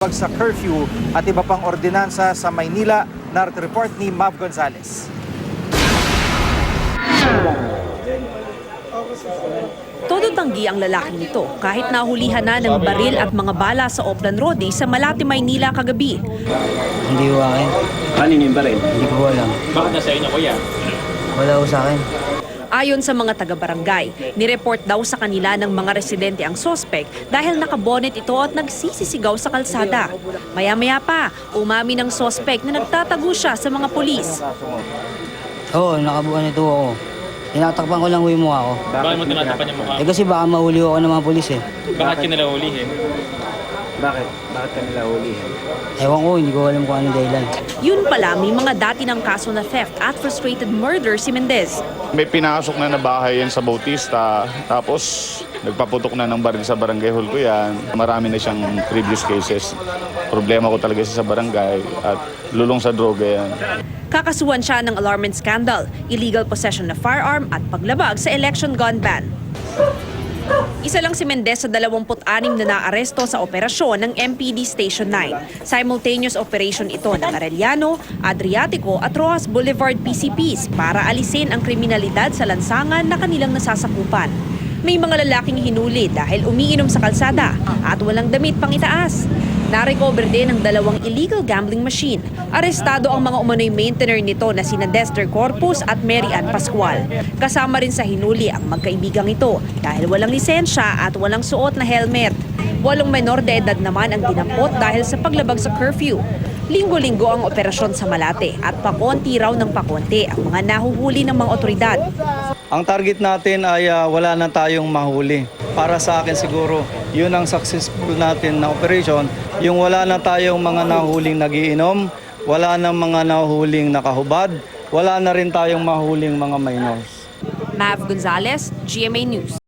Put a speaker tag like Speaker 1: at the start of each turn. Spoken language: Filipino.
Speaker 1: Sa curfew at iba pang ordinansa sa Maynila. Narito report ni Mav Gonzales.
Speaker 2: Todo tanggi ang lalaking ito kahit nahulihan na ng baril at mga bala sa Oplan Road sa Malate, Maynila kagabi.
Speaker 3: Hindi ko akin.
Speaker 4: Kanino yung baril?
Speaker 3: Hindi ko alam.
Speaker 4: Bakit nasa inyo, kuya?
Speaker 3: Wala ko sa akin.
Speaker 2: Ayon sa mga taga-barangay, nireport daw sa kanila ng mga residente ang sospek dahil nakabonet ito at nagsisisigaw sa kalsada. Maya-maya pa, umami ng sospek na nagtatago siya sa mga pulis.
Speaker 3: Oo, nakabuan ito ako. Tinatakpan ko lang yung mukha ko.
Speaker 4: Bakit mo tinatakpan yung mukha?
Speaker 3: Kasi baka mahuli ako ng mga pulis eh.
Speaker 4: Bakit ka nila hulihin? Bakit? Bakit ka nila hulihin?
Speaker 3: Ewan ko, hindi ko alam kung ano dahilan.
Speaker 2: Yun pala, may mga dati ng kaso na theft at frustrated murder si Mendez.
Speaker 5: May pinasok na na bahay yan sa Bautista, tapos nagpaputok na ng baril sa barangay hall ko yan. Marami na siyang previous cases. Problema ko talaga siya sa barangay at lulong sa droga yan.
Speaker 2: Kakasuhan siya ng alarming scandal, illegal possession of firearm at paglabag sa election gun ban. Isa lang si Mendez sa 26 na naaresto sa operasyon ng MPD Station 9. Simultaneous operation ito ng Arellano, Adriatico at Rojas Boulevard PCPs para alisin ang kriminalidad sa lansangan na kanilang nasasakupan. May mga lalaking hinuli dahil umiinom sa kalsada at walang damit pang itaas. Narecover din ang 2 illegal gambling machine. Arestado ang mga umano'y maintainer nito na sina Dexter Corpus at Mary Ann Pascual. Kasama rin sa hinuli ang magkaibigang ito dahil walang lisensya at walang suot na helmet. 8 menor de edad naman ang dinampot dahil sa paglabag sa curfew. Linggo-linggo ang operasyon sa Malate at pakonti raw ng pakonti ang mga nahuhuli ng mga otoridad.
Speaker 6: Ang target natin ay wala na tayong mahuli. Para sa akin siguro, yun ang successful natin na operation. Yung wala na tayong mga nahuling nagiinom, wala na mga nahuling nakahubad, wala na rin tayong mahuling mga minors.
Speaker 2: Mav Gonzales, GMA News.